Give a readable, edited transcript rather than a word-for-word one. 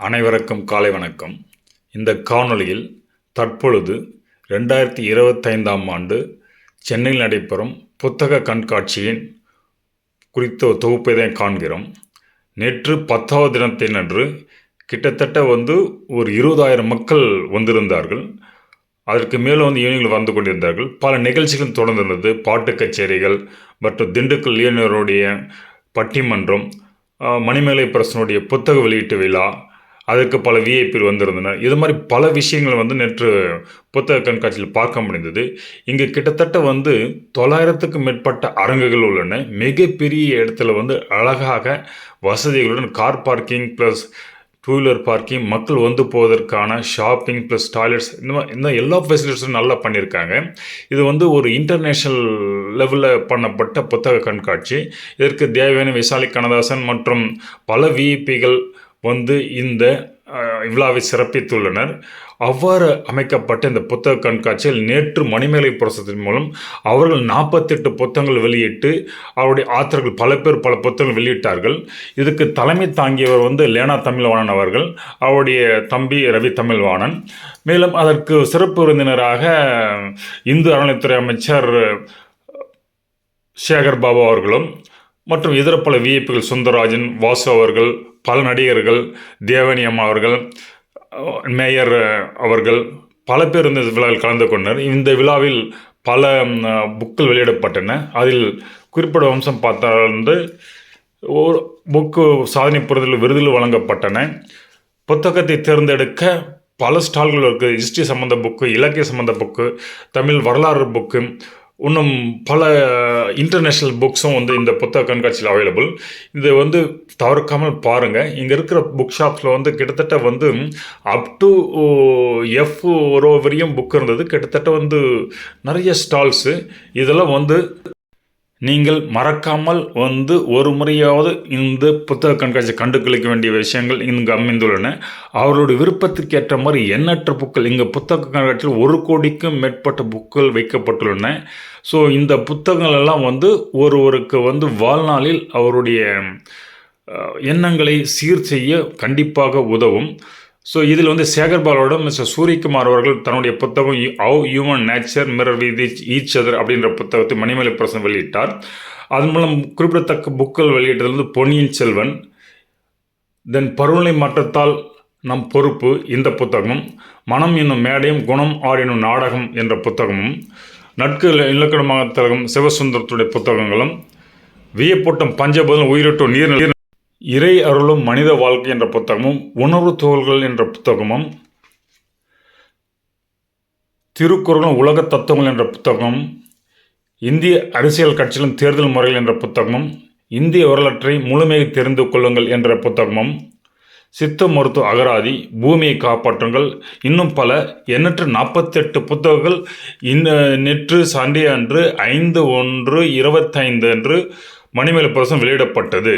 அனைவருக்கும் காலை வணக்கம். இந்த காணொளியில் தற்பொழுது 2025ஆம் ஆண்டு சென்னையில் நடைபெறும் புத்தக கண்காட்சியின் குறித்த தொகுப்பை தான் காண்கிறோம். நேற்று 10வது தினத்தினன்று கிட்டத்தட்ட ஒரு 20,000 மக்கள் வந்திருந்தார்கள். அதற்கு மேலே ஈவினிங்கில் வந்து கொண்டிருந்தார்கள். பல நிகழ்ச்சிகள் தொடர்ந்திருந்தது. பாட்டு கச்சேரிகள் மற்றும் திண்டுக்கல் லியோனருடைய பட்டிமன்றம், மணிமேலை பிரசனுடைய புத்தக வெளியீட்டு விழா, அதற்கு பல விஐபிகள் வந்திருந்தனர். இது மாதிரி பல விஷயங்கள் நேற்று புத்தக கண்காட்சியில் பார்க்க முடிந்தது. இங்கே கிட்டத்தட்ட 900க்கும் மேற்பட்ட அரங்குகள் உள்ளன. மிகப்பெரிய இடத்துல அழகாக வசதிகளுடன் car parking plus two wheeler parking, மக்கள் போவதற்கான ஷாப்பிங் ப்ளஸ் டாய்லெட்ஸ், இந்த எல்லா ஃபெசிலிட்டிஸும் நல்லா பண்ணியிருக்காங்க. இது ஒரு இன்டர்நேஷ்னல் லெவலில் பண்ணப்பட்ட புத்தக கண்காட்சி. இதற்கு தேவயானி, வைசாலி கண்ணதாசன் மற்றும் பல விஐபிகள் இந்த விழாவை சிறப்பித்துள்ளனர். அவ்வாறு அமைக்கப்பட்ட இந்த புத்தக கண்காட்சியில் நேற்று மணிமேலை பிரசத்தின் மூலம் அவர்கள் 48 புத்தகங்கள் வெளியிட்டு அவருடைய ஆத்தர்கள் பல பேர் பல புத்தகங்கள் வெளியிட்டார்கள். இதுக்கு தலைமை தாங்கியவர் லேனா தமிழ்வாணன் அவர்கள், அவருடைய தம்பி ரவி தமிழ்வாணன். மேலும் அதற்கு சிறப்பு விருந்தினராக இந்து அறநிலையத்துறை அமைச்சர் சேகர் பாபு அவர்களும் மற்றும் இதர பல விஐபிகள், சுந்தரராஜன், வாசு அவர்கள், பல நடிகர்கள், தேவயானி அம்மா அவர்கள், மேயர் அவர்கள், பல பேர் இந்த விழாவில் கலந்து கொண்டனர். இந்த விழாவில் பல புக்கள் வெளியிடப்பட்டன. அதில் குறிப்பிட்ட அம்சம் பார்த்தால் ஒரு புக்கு சாதனை புரிதல் விருதுகள் வழங்கப்பட்டன. புத்தகத்தை தேர்ந்தெடுக்க பல ஸ்டால்கள் இருக்குது. ஹிஸ்ட்ரி சம்மந்த புக்கு, இலக்கிய சம்மந்த புக்கு, தமிழ் வரலாறு புக்கு, இன்னும் பல இன்டர்நேஷ்னல் புக்ஸும் இந்த புத்தக கண்காட்சியில் அவைலபிள். இது தவிர்க்காமல் பாருங்கள். இங்கே இருக்கிற புக் ஷாப்ஸில் கிட்டத்தட்ட அப் டு எஃப் வரையும் புக் இருந்தது. கிட்டத்தட்ட நிறைய ஸ்டால்ஸு. இதெல்லாம் நீங்கள் மறக்காமல் ஒரு முறையாவது இந்த புத்தக கண்காட்சி கண்டு கழிக்க வேண்டிய விஷயங்கள் இங்கு அமைந்துள்ளன. அவர்களுடைய விருப்பத்திற்கு ஏற்ற மாதிரி எண்ணற்ற புக்கள் இங்கே புத்தக கண்காட்சியில் 1 கோடிக்கும் மேற்பட்ட புக்கள் வைக்கப்பட்டுள்ளன. ஸோ இந்த புத்தகங்கள் எல்லாம் ஒருவருக்கு வாழ்நாளில் அவருடைய எண்ணங்களை சீர் செய்ய கண்டிப்பாக உதவும். ஸோ இதில் சேகர்பாலோட மிஸ்டர் சூரியகுமார் அவர்கள் தன்னுடைய புத்தகம் how human nature mirror with each other அப்படின்ற புத்தகத்தை மணிமேலை பிரசன் வெளியிட்டார். அதன் மூலம் குறிப்பிடத்தக்க புக்கள் வெளியிட்டது பொன்னியின் செல்வன், தென் பருவநிலை மாற்றத்தால் நம் பொறுப்பு இந்த புத்தகமும், மனம் என்னும் மேடையும் குணம் ஆடினும் நாடகம் என்ற புத்தகமும், நட்கு இலக்கணமாக தலகம் சிவசுந்தரத்துடைய புத்தகங்களும், வியப்பூட்டம் பஞ்சபூதம் உயிரோட்டம் நீர் இறை அருளும் மனித வாழ்க்கை என்ற புத்தகமும், உணர்வு துகள்கள் என்ற புத்தகமும், திருக்குறளும் உலக தத்துவங்கள் என்ற புத்தகமும், இந்திய அரசியல் கட்சிகளின் தேர்தல் முறைகள் என்ற புத்தகமும், இந்திய வரலாற்றை முழுமையாக தெரிந்து கொள்ளுங்கள் என்ற புத்தகமும், சித்த மருத்துவ அகராதி, பூமியை காப்பாற்றுங்கள், இன்னும் பல எண்ணற்ற 48 புத்தகங்கள் நேற்று சண்டே அன்று 5/1/25 அன்று மணிமேலை பிரசுரம் வெளியிடப்பட்டது.